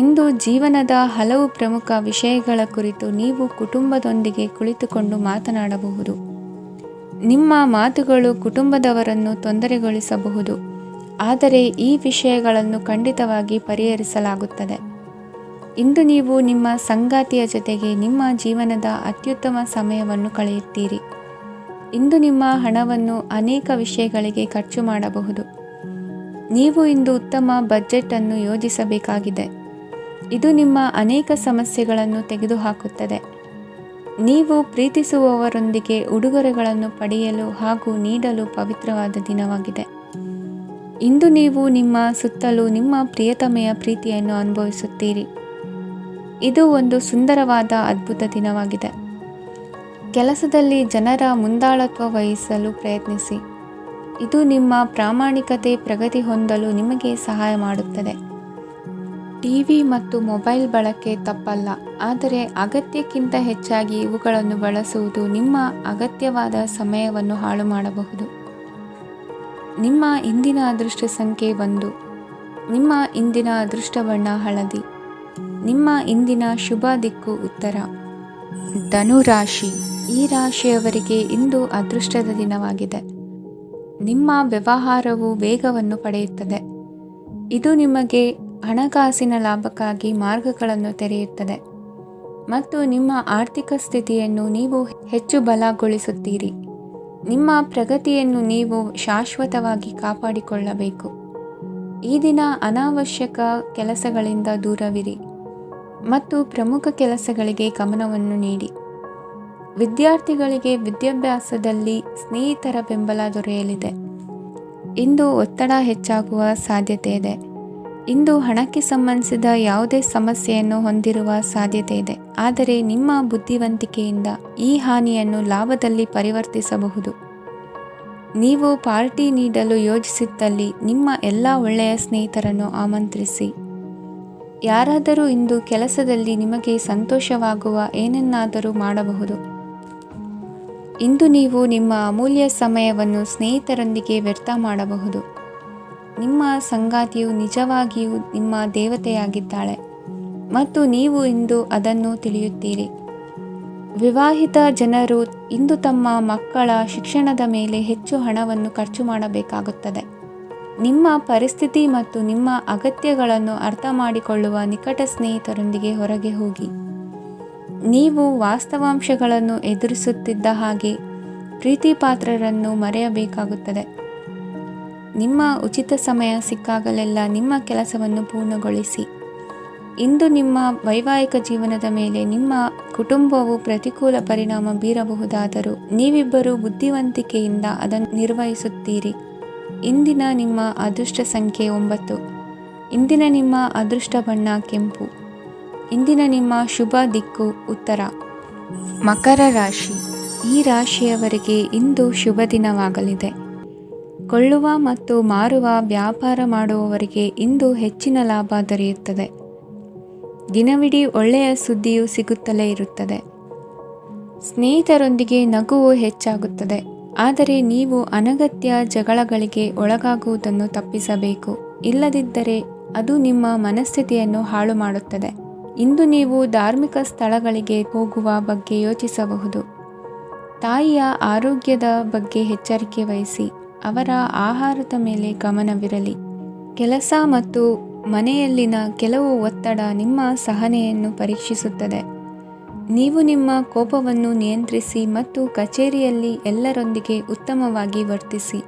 ಇಂದು ಜೀವನದ ಹಲವು ಪ್ರಮುಖ ವಿಷಯಗಳ ಕುರಿತು ನೀವು ಕುಟುಂಬದೊಂದಿಗೆ ಕುಳಿತುಕೊಂಡು ಮಾತನಾಡಬಹುದು. ನಿಮ್ಮ ಮಾತುಗಳು ಕುಟುಂಬದವರನ್ನು ತೊಂದರೆಗೊಳಿಸಬಹುದು, ಆದರೆ ಈ ವಿಷಯಗಳನ್ನು ಖಂಡಿತವಾಗಿ ಪರಿಹರಿಸಲಾಗುತ್ತದೆ. ಇಂದು ನೀವು ನಿಮ್ಮ ಸಂಗಾತಿಯ ಜೊತೆಗೆ ನಿಮ್ಮ ಜೀವನದ ಅತ್ಯುತ್ತಮ ಸಮಯವನ್ನು ಕಳೆಯುತ್ತೀರಿ. ಇಂದು ನಿಮ್ಮ ಹಣವನ್ನು ಅನೇಕ ವಿಷಯಗಳಿಗೆ ಖರ್ಚು ಮಾಡಬಹುದು. ನೀವು ಇಂದು ಉತ್ತಮ ಬಜೆಟ್ ಅನ್ನು ಯೋಜಿಸಬೇಕಾಗಿದೆ. ಇದು ನಿಮ್ಮ ಅನೇಕ ಸಮಸ್ಯೆಗಳನ್ನು ತೆಗೆದುಹಾಕುತ್ತದೆ. ನೀವು ಪ್ರೀತಿಸುವವರೊಂದಿಗೆ ಉಡುಗೊರೆಗಳನ್ನು ಪಡೆಯಲು ಹಾಗೂ ನೀಡಲು ಪವಿತ್ರವಾದ ದಿನವಾಗಿದೆ. ಇಂದು ನೀವು ನಿಮ್ಮ ಸುತ್ತಲೂ ನಿಮ್ಮ ಪ್ರಿಯತಮೆಯ ಪ್ರೀತಿಯನ್ನು ಅನುಭವಿಸುತ್ತೀರಿ. ಇದು ಒಂದು ಸುಂದರವಾದ ಅದ್ಭುತ ದಿನವಾಗಿದೆ. ಕೆಲಸದಲ್ಲಿ ಜನರ ಮುಂದಾಳತ್ವ ವಹಿಸಲು ಪ್ರಯತ್ನಿಸಿ. ಇದು ನಿಮ್ಮ ಪ್ರಾಮಾಣಿಕತೆ ಪ್ರಗತಿ ಹೊಂದಲು ನಿಮಗೆ ಸಹಾಯ ಮಾಡುತ್ತದೆ. ಟಿವಿ ಮತ್ತು ಮೊಬೈಲ್ ಬಳಕೆ ತಪ್ಪಲ್ಲ, ಆದರೆ ಅಗತ್ಯಕ್ಕಿಂತ ಹೆಚ್ಚಾಗಿ ಇವುಗಳನ್ನು ಬಳಸುವುದು ನಿಮ್ಮ ಅಗತ್ಯವಾದ ಸಮಯವನ್ನು ಹಾಳು ಮಾಡಬಹುದು. ನಿಮ್ಮ ಇಂದಿನ ಅದೃಷ್ಟ ಸಂಖ್ಯೆ 1. ನಿಮ್ಮ ಇಂದಿನ ಅದೃಷ್ಟ ಬಣ್ಣ ಹಳದಿ. ನಿಮ್ಮ ಇಂದಿನ ಶುಭ ದಿಕ್ಕು ಉತ್ತರ. ಧನು ರಾಶಿ. ಈ ರಾಶಿಯವರಿಗೆ ಇಂದು ಅದೃಷ್ಟದ ದಿನವಾಗಿದೆ. ನಿಮ್ಮ ವ್ಯವಹಾರವು ವೇಗವನ್ನು ಪಡೆಯುತ್ತದೆ. ಇದು ನಿಮಗೆ ಹಣಕಾಸಿನ ಲಾಭಕ್ಕಾಗಿ ಮಾರ್ಗಗಳನ್ನು ತೆರೆಯುತ್ತದೆ ಮತ್ತು ನಿಮ್ಮ ಆರ್ಥಿಕ ಸ್ಥಿತಿಯನ್ನು ನೀವು ಹೆಚ್ಚು ಬಲಗೊಳಿಸುತ್ತೀರಿ. ನಿಮ್ಮ ಪ್ರಗತಿಯನ್ನು ನೀವು ಶಾಶ್ವತವಾಗಿ ಕಾಪಾಡಿಕೊಳ್ಳಬೇಕು. ಈ ದಿನ ಅನಾವಶ್ಯಕ ಕೆಲಸಗಳಿಂದ ದೂರವಿರಿ ಮತ್ತು ಪ್ರಮುಖ ಕೆಲಸಗಳಿಗೆ ಗಮನವನ್ನು ನೀಡಿ. ವಿದ್ಯಾರ್ಥಿಗಳಿಗೆ ವಿದ್ಯಾಭ್ಯಾಸದಲ್ಲಿ ಸ್ನೇಹಿತರ ಬೆಂಬಲ ದೊರೆಯಲಿದೆ. ಇಂದು ಒತ್ತಡ ಹೆಚ್ಚಾಗುವ ಸಾಧ್ಯತೆ ಇದೆ. ಇಂದು ಹಣಕ್ಕೆ ಸಂಬಂಧಿಸಿದ ಯಾವುದೇ ಸಮಸ್ಯೆಯನ್ನು ಹೊಂದಿರುವ ಸಾಧ್ಯತೆ ಇದೆ, ಆದರೆ ನಿಮ್ಮ ಬುದ್ಧಿವಂತಿಕೆಯಿಂದ ಈ ಹಾನಿಯನ್ನು ಲಾಭದಲ್ಲಿ ಪರಿವರ್ತಿಸಬಹುದು. ನೀವು ಪಾರ್ಟಿ ನೀಡಲು ಯೋಜಿಸಿದ್ದಲ್ಲಿ ನಿಮ್ಮ ಎಲ್ಲ ಒಳ್ಳೆಯ ಸ್ನೇಹಿತರನ್ನು ಆಮಂತ್ರಿಸಿ. ಯಾರಾದರೂ ಇಂದು ಕೆಲಸದಲ್ಲಿ ನಿಮಗೆ ಸಂತೋಷವಾಗುವ ಏನನ್ನಾದರೂ ಮಾಡಬಹುದು. ಇಂದು ನೀವು ನಿಮ್ಮ ಅಮೂಲ್ಯ ಸಮಯವನ್ನು ಸ್ನೇಹಿತರೊಂದಿಗೆ ವ್ಯರ್ಥ ಮಾಡಬಹುದು. ನಿಮ್ಮ ಸಂಗಾತಿಯು ನಿಜವಾಗಿಯೂ ನಿಮ್ಮ ದೇವತೆಯಾಗಿದ್ದಾಳೆ ಮತ್ತು ನೀವು ಇಂದು ಅದನ್ನು ತಿಳಿಯುತ್ತೀರಿ. ವಿವಾಹಿತ ಜನರು ಇಂದು ತಮ್ಮ ಮಕ್ಕಳ ಶಿಕ್ಷಣದ ಮೇಲೆ ಹೆಚ್ಚು ಹಣವನ್ನು ಖರ್ಚು ಮಾಡಬೇಕಾಗುತ್ತದೆ. ನಿಮ್ಮ ಪರಿಸ್ಥಿತಿ ಮತ್ತು ನಿಮ್ಮ ಅಗತ್ಯಗಳನ್ನು ಅರ್ಥ ಮಾಡಿಕೊಳ್ಳುವ ನಿಕಟ ಸ್ನೇಹಿತರೊಂದಿಗೆ ಹೊರಗೆ ಹೋಗಿ. ನೀವು ವಾಸ್ತವಾಂಶಗಳನ್ನು ಎದುರಿಸುತ್ತಿದ್ದ ಹಾಗೆ ಪ್ರೀತಿಪಾತ್ರರನ್ನು ಮರೆಯಬೇಕಾಗುತ್ತದೆ. ನಿಮ್ಮ ಉಚಿತ ಸಮಯ ಸಿಕ್ಕಾಗಲೆಲ್ಲ ನಿಮ್ಮ ಕೆಲಸವನ್ನು ಪೂರ್ಣಗೊಳಿಸಿ. ಇಂದು ನಿಮ್ಮ ವೈವಾಹಿಕ ಜೀವನದ ಮೇಲೆ ನಿಮ್ಮ ಕುಟುಂಬವು ಪ್ರತಿಕೂಲ ಪರಿಣಾಮ ಬೀರಬಹುದಾದರೂ ನೀವಿಬ್ಬರು ಬುದ್ಧಿವಂತಿಕೆಯಿಂದ ಅದನ್ನು ನಿರ್ವಹಿಸುತ್ತೀರಿ. ಇಂದಿನ ನಿಮ್ಮ ಅದೃಷ್ಟ ಸಂಖ್ಯೆ 9. ಇಂದಿನ ನಿಮ್ಮ ಅದೃಷ್ಟ ಬಣ್ಣ ಕೆಂಪು. ಇಂದಿನ ನಿಮ್ಮ ಶುಭ ದಿಕ್ಕು ಉತ್ತರ. ಮಕರ ರಾಶಿ. ಈ ರಾಶಿಯವರಿಗೆ ಇಂದು ಶುಭ ದಿನವಾಗಲಿದೆ. ಕೊಳ್ಳುವ ಮತ್ತು ಮಾರುವ ವ್ಯಾಪಾರ ಮಾಡುವವರಿಗೆ ಇಂದು ಹೆಚ್ಚಿನ ಲಾಭ ದೊರೆಯುತ್ತದೆ. ದಿನವಿಡೀ ಒಳ್ಳೆಯ ಸುದ್ದಿಯು ಸಿಗುತ್ತಲೇ ಇರುತ್ತದೆ. ಸ್ನೇಹಿತರೊಂದಿಗೆ ನಗುವು ಹೆಚ್ಚಾಗುತ್ತದೆ. ಆದರೆ ನೀವು ಅನಗತ್ಯ ಜಗಳಗಳಿಗೆ ಒಳಗಾಗುವುದನ್ನು ತಪ್ಪಿಸಬೇಕು. ಇಲ್ಲದಿದ್ದರೆ ಅದು ನಿಮ್ಮ ಮನಸ್ಥಿತಿಯನ್ನು ಹಾಳು ಮಾಡುತ್ತದೆ. ಇಂದು ನೀವು ಧಾರ್ಮಿಕ ಸ್ಥಳಗಳಿಗೆ ಹೋಗುವ ಬಗ್ಗೆ ಯೋಚಿಸಬಹುದು. ತಾಯಿಯ ಆರೋಗ್ಯದ ಬಗ್ಗೆ ಎಚ್ಚರಿಕೆ ವಹಿಸಿ. ಅವರ ಆಹಾರದ ಮೇಲೆ ಗಮನವಿರಲಿ. ಕೆಲಸ ಮತ್ತು ಮನೆಯಲ್ಲಿನ ಕೆಲವು ಒತ್ತಡ ನಿಮ್ಮ ಸಹನೆಯನ್ನು ಪರೀಕ್ಷಿಸುತ್ತದೆ. ನೀವು ನಿಮ್ಮ ಕೋಪವನ್ನು ನಿಯಂತ್ರಿಸಿ ಮತ್ತು ಕಚೇರಿಯಲ್ಲಿ ಎಲ್ಲರೊಂದಿಗೆ ಉತ್ತಮವಾಗಿ ವರ್ತಿಸಿ.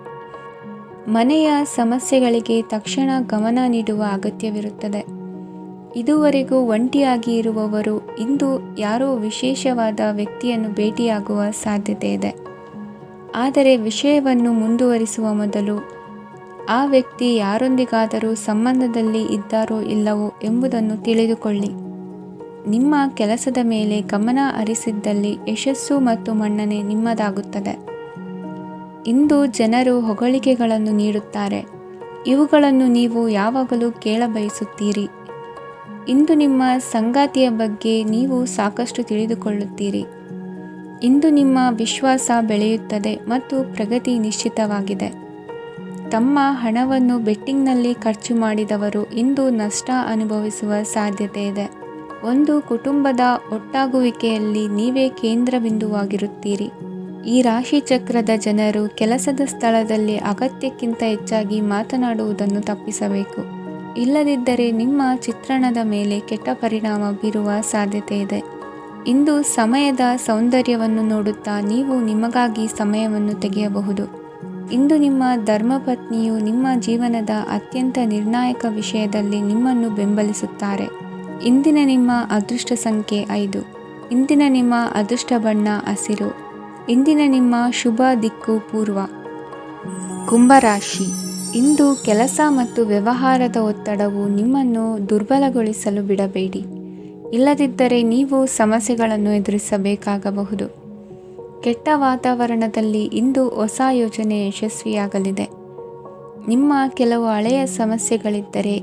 ಮನೆಯ ಸಮಸ್ಯೆಗಳಿಗೆ ತಕ್ಷಣ ಗಮನ ನೀಡುವ ಅಗತ್ಯವಿರುತ್ತದೆ. ಇದುವರೆಗೂ ಒಂಟಿಯಾಗಿ ಇರುವವರು ಇಂದು ಯಾರೋ ವಿಶೇಷವಾದ ವ್ಯಕ್ತಿಯನ್ನು ಭೇಟಿಯಾಗುವ ಸಾಧ್ಯತೆ ಇದೆ. ಆದರೆ ವಿಷಯವನ್ನು ಮುಂದುವರಿಸುವ ಮೊದಲು ಆ ವ್ಯಕ್ತಿ ಯಾರೊಂದಿಗಾದರೂ ಸಂಬಂಧದಲ್ಲಿ ಇದ್ದಾರೋ ಇಲ್ಲವೋ ಎಂಬುದನ್ನು ತಿಳಿದುಕೊಳ್ಳಿ. ನಿಮ್ಮ ಕೆಲಸದ ಮೇಲೆ ಗಮನ ಹರಿಸಿದ್ದಲ್ಲಿ ಯಶಸ್ಸು ಮತ್ತು ಮನ್ನಣೆ ನಿಮ್ಮದಾಗುತ್ತದೆ. ಇಂದು ಜನರು ಹೊಗಳಿಕೆಗಳನ್ನು ನೀಡುತ್ತಾರೆ. ಇವುಗಳನ್ನು ನೀವು ಯಾವಾಗಲೂ ಕೇಳಬಯಸುತ್ತೀರಿ. ಇಂದು ನಿಮ್ಮ ಸಂಗಾತಿಯ ಬಗ್ಗೆ ನೀವು ಸಾಕಷ್ಟು ತಿಳಿದುಕೊಳ್ಳುತ್ತೀರಿ. ಇಂದು ನಿಮ್ಮ ವಿಶ್ವಾಸ ಬೆಳೆಯುತ್ತದೆ ಮತ್ತು ಪ್ರಗತಿ ನಿಶ್ಚಿತವಾಗಿದೆ. ತಮ್ಮ ಹಣವನ್ನು ಬೆಟ್ಟಿಂಗ್ನಲ್ಲಿ ಖರ್ಚು ಮಾಡಿದವರು ಇಂದು ನಷ್ಟ ಅನುಭವಿಸುವ ಸಾಧ್ಯತೆ ಇದೆ. ಒಂದು ಕುಟುಂಬದ ಒಟ್ಟಾಗುವಿಕೆಯಲ್ಲಿ ನೀವೇ ಕೇಂದ್ರ ಬಿಂದುವಾಗಿರುತ್ತೀರಿ. ಈ ರಾಶಿ ಚಕ್ರದ ಜನರು ಕೆಲಸದ ಸ್ಥಳದಲ್ಲಿ ಅಗತ್ಯಕ್ಕಿಂತ ಹೆಚ್ಚಾಗಿ ಮಾತನಾಡುವುದನ್ನು ತಪ್ಪಿಸಬೇಕು. ಇಲ್ಲದಿದ್ದರೆ ನಿಮ್ಮ ಚಿತ್ರಣದ ಮೇಲೆ ಕೆಟ್ಟ ಪರಿಣಾಮ ಬೀರುವ ಸಾಧ್ಯತೆ ಇದೆ. ಇಂದು ಸಮಯದ ಸೌಂದರ್ಯವನ್ನು ನೋಡುತ್ತಾ ನೀವು ನಿಮಗಾಗಿ ಸಮಯವನ್ನು ತೆಗೆಯಬಹುದು. ಇಂದು ನಿಮ್ಮ ಧರ್ಮಪತ್ನಿಯು ನಿಮ್ಮ ಜೀವನದ ಅತ್ಯಂತ ನಿರ್ಣಾಯಕ ವಿಷಯದಲ್ಲಿ ನಿಮ್ಮನ್ನು ಬೆಂಬಲಿಸುತ್ತಾರೆ. ಇಂದಿನ ನಿಮ್ಮ ಅದೃಷ್ಟ ಸಂಖ್ಯೆ 5. ಇಂದಿನ ನಿಮ್ಮ ಅದೃಷ್ಟ ಬಣ್ಣ ಹಸಿರು. ಇಂದಿನ ನಿಮ್ಮ ಶುಭ ದಿಕ್ಕು ಪೂರ್ವ. ಕುಂಭರಾಶಿ. ಇಂದು ಕೆಲಸ ಮತ್ತು ವ್ಯವಹಾರದ ಒತ್ತಡವು ನಿಮ್ಮನ್ನು ದುರ್ಬಲಗೊಳಿಸಲು ಬಿಡಬೇಡಿ. ಇಲ್ಲದಿದ್ದರೆ ನೀವು ಸಮಸ್ಯೆಗಳನ್ನು ಎದುರಿಸಬೇಕಾಗಬಹುದು. ಕೆಟ್ಟ ವಾತಾವರಣದಲ್ಲಿ ಇಂದು ಹೊಸ ಯೋಜನೆ ಯಶಸ್ವಿಯಾಗಲಿದೆ. ನಿಮ್ಮ ಕೆಲವು ಹಳೆಯ ಸಮಸ್ಯೆಗಳಿದ್ದರೆ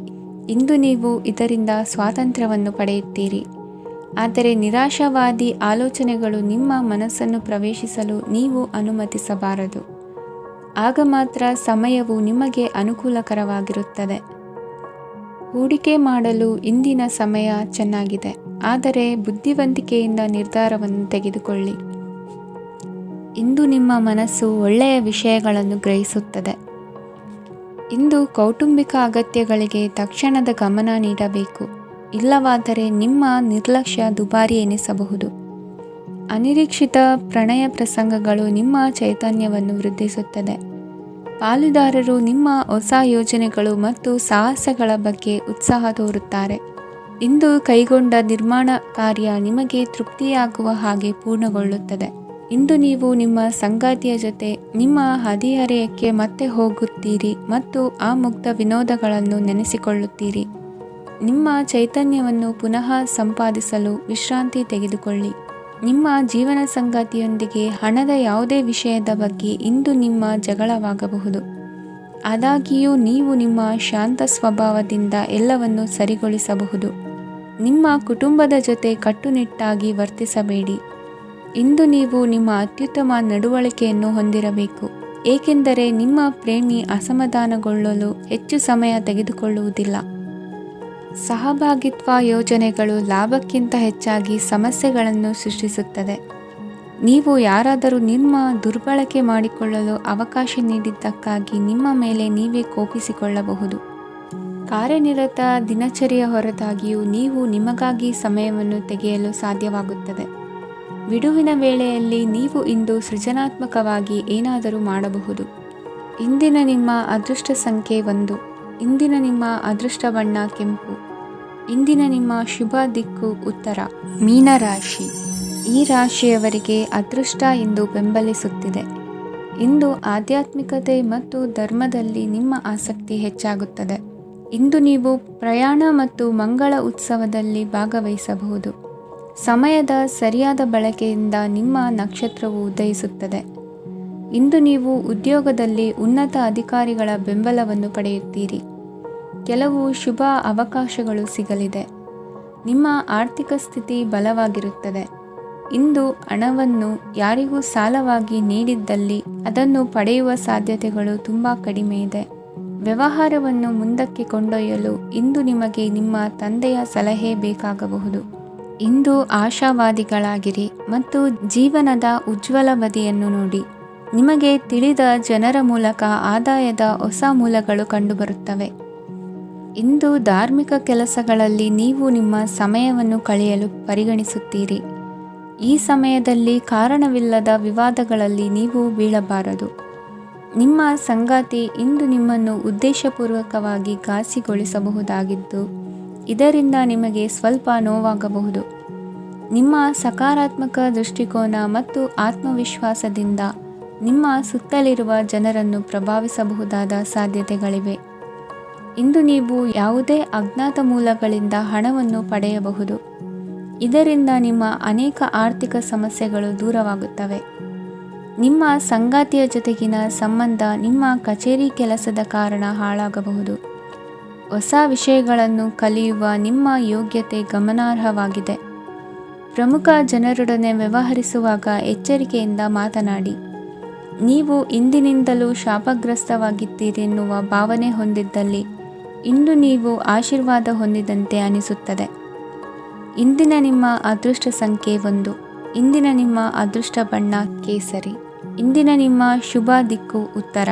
ಇಂದು ನೀವು ಇದರಿಂದ ಸ್ವಾತಂತ್ರ್ಯವನ್ನು ಪಡೆಯುತ್ತೀರಿ. ಆದರೆ ನಿರಾಶಾವಾದಿ ಆಲೋಚನೆಗಳು ನಿಮ್ಮ ಮನಸ್ಸನ್ನು ಪ್ರವೇಶಿಸಲು ನೀವು ಅನುಮತಿಸಬಾರದು. ಆಗ ಮಾತ್ರ ಸಮಯವು ನಿಮಗೆ ಅನುಕೂಲಕರವಾಗಿರುತ್ತದೆ. ಹೂಡಿಕೆ ಮಾಡಲು ಇಂದಿನ ಸಮಯ ಚೆನ್ನಾಗಿದೆ. ಆದರೆ ಬುದ್ಧಿವಂತಿಕೆಯಿಂದ ನಿರ್ಧಾರವನ್ನು ತೆಗೆದುಕೊಳ್ಳಿ. ಇಂದು ನಿಮ್ಮ ಮನಸ್ಸು ಒಳ್ಳೆಯ ವಿಷಯಗಳನ್ನು ಗ್ರಹಿಸುತ್ತದೆ. ಇಂದು ಕೌಟುಂಬಿಕ ಅಗತ್ಯಗಳಿಗೆ ತಕ್ಷಣದ ಗಮನ ನೀಡಬೇಕು. ಇಲ್ಲವಾದರೆ ನಿಮ್ಮ ನಿರ್ಲಕ್ಷ್ಯ ದುಬಾರಿ ಎನಿಸಬಹುದು. ಅನಿರೀಕ್ಷಿತ ಪ್ರಣಯ ಪ್ರಸಂಗಗಳು ನಿಮ್ಮ ಚೈತನ್ಯವನ್ನು ವೃದ್ಧಿಸುತ್ತದೆ. ಪಾಲುದಾರರು ನಿಮ್ಮ ಹೊಸ ಯೋಜನೆಗಳು ಮತ್ತು ಸಾಹಸಗಳ ಬಗ್ಗೆ ಉತ್ಸಾಹ ತೋರುತ್ತಾರೆ. ಇಂದು ಕೈಗೊಂಡ ನಿರ್ಮಾಣ ಕಾರ್ಯ ನಿಮಗೆ ತೃಪ್ತಿಯಾಗುವ ಹಾಗೆ ಪೂರ್ಣಗೊಳ್ಳುತ್ತದೆ. ಇಂದು ನೀವು ನಿಮ್ಮ ಸಂಗಾತಿಯ ಜೊತೆ ನಿಮ್ಮ ಹದಿಹರೆಯಕ್ಕೆ ಮತ್ತೆ ಹೋಗುತ್ತೀರಿ ಮತ್ತು ಆ ಮುಗ್ಧ ವಿನೋದಗಳನ್ನು ನೆನೆಸಿಕೊಳ್ಳುತ್ತೀರಿ. ನಿಮ್ಮ ಚೈತನ್ಯವನ್ನು ಪುನಃ ಸಂಪಾದಿಸಲು ವಿಶ್ರಾಂತಿ ತೆಗೆದುಕೊಳ್ಳಿ. ನಿಮ್ಮ ಜೀವನ ಸಂಗಾತಿಯೊಂದಿಗೆ ಹಣದ ಯಾವುದೇ ವಿಷಯದ ಬಗ್ಗೆ ಇಂದು ನಿಮ್ಮ ಜಗಳವಾಗಬಹುದು. ಆದಾಗ್ಯೂ ನೀವು ನಿಮ್ಮ ಶಾಂತ ಸ್ವಭಾವದಿಂದ ಎಲ್ಲವನ್ನು ಸರಿಗೊಳಿಸಬಹುದು. ನಿಮ್ಮ ಕುಟುಂಬದ ಜೊತೆ ಕಟ್ಟುನಿಟ್ಟಾಗಿ ವರ್ತಿಸಬೇಡಿ. ಇಂದು ನೀವು ನಿಮ್ಮ ಅತ್ಯುತ್ತಮ ನಡವಳಿಕೆಯನ್ನು ಹೊಂದಿರಬೇಕು, ಏಕೆಂದರೆ ನಿಮ್ಮ ಪ್ರೇಮಿ ಅಸಮಾಧಾನಗೊಳ್ಳಲು ಹೆಚ್ಚು ಸಮಯ ತೆಗೆದುಕೊಳ್ಳುವುದಿಲ್ಲ. ಸಹಭಾಗಿತ್ವ ಯೋಜನೆಗಳು ಲಾಭಕ್ಕಿಂತ ಹೆಚ್ಚಾಗಿ ಸಮಸ್ಯೆಗಳನ್ನು ಸೃಷ್ಟಿಸುತ್ತದೆ. ನೀವು ಯಾರಾದರೂ ನಿಮ್ಮ ದುರ್ಬಳಕೆ ಮಾಡಿಕೊಳ್ಳಲು ಅವಕಾಶ ನೀಡಿದ್ದಕ್ಕಾಗಿ ನಿಮ್ಮ ಮೇಲೆ ನೀವೇ ಕೋಪಿಸಿಕೊಳ್ಳಬಹುದು. ಕಾರ್ಯನಿರತ ದಿನಚರಿಯ ಹೊರತಾಗಿಯೂ ನೀವು ನಿಮಗಾಗಿ ಸಮಯವನ್ನು ತೆಗೆಯಲು ಸಾಧ್ಯವಾಗುತ್ತದೆ. ಬಿಡುವಿನ ವೇಳೆಯಲ್ಲಿ ನೀವು ಇಂದು ಸೃಜನಾತ್ಮಕವಾಗಿ ಏನಾದರೂ ಮಾಡಬಹುದು. ಇಂದಿನ ನಿಮ್ಮ ಅದೃಷ್ಟ ಸಂಖ್ಯೆ 1. ಇಂದಿನ ನಿಮ್ಮ ಅದೃಷ್ಟ ಬಣ್ಣ ಕೆಂಪು. ಇಂದಿನ ನಿಮ್ಮ ಶುಭ ದಿಕ್ಕು ಉತ್ತರ. ಮೀನರಾಶಿ. ಈ ರಾಶಿಯವರಿಗೆ ಅದೃಷ್ಟ ಇಂದು ಬೆಂಬಲಿಸುತ್ತಿದೆ. ಇಂದು ಆಧ್ಯಾತ್ಮಿಕತೆ ಮತ್ತು ಧರ್ಮದಲ್ಲಿ ನಿಮ್ಮ ಆಸಕ್ತಿ ಹೆಚ್ಚಾಗುತ್ತದೆ. ಇಂದು ನೀವು ಪ್ರಯಾಣ ಮತ್ತು ಮಂಗಳ ಉತ್ಸವದಲ್ಲಿ ಭಾಗವಹಿಸಬಹುದು. ಸಮಯದ ಸರಿಯಾದ ಬಳಕೆಯಿಂದ ನಿಮ್ಮ ನಕ್ಷತ್ರವು ಉದಯಿಸುತ್ತದೆ. ಇಂದು ನೀವು ಉದ್ಯೋಗದಲ್ಲಿ ಉನ್ನತ ಅಧಿಕಾರಿಗಳ ಬೆಂಬಲವನ್ನು ಪಡೆಯುತ್ತೀರಿ. ಕೆಲವು ಶುಭ ಅವಕಾಶಗಳು ಸಿಗಲಿದೆ. ನಿಮ್ಮ ಆರ್ಥಿಕ ಸ್ಥಿತಿ ಬಲವಾಗಿರುತ್ತದೆ. ಇಂದು ಹಣವನ್ನು ಯಾರಿಗೂ ಸಾಲವಾಗಿ ನೀಡಿದ್ದಲ್ಲಿ ಅದನ್ನು ಪಡೆಯುವ ಸಾಧ್ಯತೆಗಳು ತುಂಬ ಕಡಿಮೆ ಇದೆ. ವ್ಯವಹಾರವನ್ನು ಮುಂದಕ್ಕೆ ಕೊಂಡೊಯ್ಯಲು ಇಂದು ನಿಮಗೆ ನಿಮ್ಮ ತಂದೆಯ ಸಲಹೆ ಬೇಕಾಗಬಹುದು. ಇಂದು ಆಶಾವಾದಿಗಳಾಗಿರಿ ಮತ್ತು ಜೀವನದ ಉಜ್ವಲ ಬದಿಯನ್ನು ನೋಡಿ. ನಿಮಗೆ ತಿಳಿದ ಜನರ ಮೂಲಕ ಆದಾಯದ ಹೊಸ ಮೂಲಗಳು ಕಂಡುಬರುತ್ತವೆ. ಇಂದು ಧಾರ್ಮಿಕ ಕೆಲಸಗಳಲ್ಲಿ ನೀವು ನಿಮ್ಮ ಸಮಯವನ್ನು ಕಳೆಯಲು ಪರಿಗಣಿಸುತ್ತೀರಿ. ಈ ಸಮಯದಲ್ಲಿ ಕಾರಣವಿಲ್ಲದ ವಿವಾದಗಳಲ್ಲಿ ನೀವು ಬೀಳಬಾರದು. ನಿಮ್ಮ ಸಂಗಾತಿ ಇಂದು ನಿಮ್ಮನ್ನು ಉದ್ದೇಶಪೂರ್ವಕವಾಗಿ ಘಾಸಿಗೊಳಿಸಬಹುದಾಗಿದ್ದು, ಇದರಿಂದ ನಿಮಗೆ ಸ್ವಲ್ಪ ನೋವಾಗಬಹುದು. ನಿಮ್ಮ ಸಕಾರಾತ್ಮಕ ದೃಷ್ಟಿಕೋನ ಮತ್ತು ಆತ್ಮವಿಶ್ವಾಸದಿಂದ ನಿಮ್ಮ ಸುತ್ತಲಿರುವ ಜನರನ್ನು ಪ್ರಭಾವಿಸಬಹುದಾದ ಸಾಧ್ಯತೆಗಳಿವೆ. ಇಂದು ನೀವು ಯಾವುದೇ ಅಜ್ಞಾತ ಮೂಲಗಳಿಂದ ಹಣವನ್ನು ಪಡೆಯಬಹುದು. ಇದರಿಂದ ನಿಮ್ಮ ಅನೇಕ ಆರ್ಥಿಕ ಸಮಸ್ಯೆಗಳು ದೂರವಾಗುತ್ತವೆ. ನಿಮ್ಮ ಸಂಗಾತಿಯ ಜೊತೆಗಿನ ಸಂಬಂಧ ನಿಮ್ಮ ಕಚೇರಿ ಕೆಲಸದ ಕಾರಣ ಹಾಳಾಗಬಹುದು. ಹೊಸ ವಿಷಯಗಳನ್ನು ಕಲಿಯುವ ನಿಮ್ಮ ಯೋಗ್ಯತೆ ಗಮನಾರ್ಹವಾಗಿದೆ. ಪ್ರಮುಖ ಜನರೊಡನೆ ವ್ಯವಹರಿಸುವಾಗ ಎಚ್ಚರಿಕೆಯಿಂದ ಮಾತನಾಡಿ. ನೀವು ಇಂದಿನಿಂದಲೂ ಶಾಪಗ್ರಸ್ತವಾಗಿದ್ದೀರೆನ್ನುವ ಭಾವನೆ ಹೊಂದಿದ್ದಲ್ಲಿ ಇಂದು ನೀವು ಆಶೀರ್ವಾದ ಹೊಂದಿದಂತೆ ಅನಿಸುತ್ತದೆ. ಇಂದಿನ ನಿಮ್ಮ ಅದೃಷ್ಟ ಸಂಖ್ಯೆ 1. ಇಂದಿನ ನಿಮ್ಮ ಅದೃಷ್ಟ ಬಣ್ಣ ಕೇಸರಿ. ಇಂದಿನ ನಿಮ್ಮ ಶುಭ ದಿಕ್ಕು ಉತ್ತರ.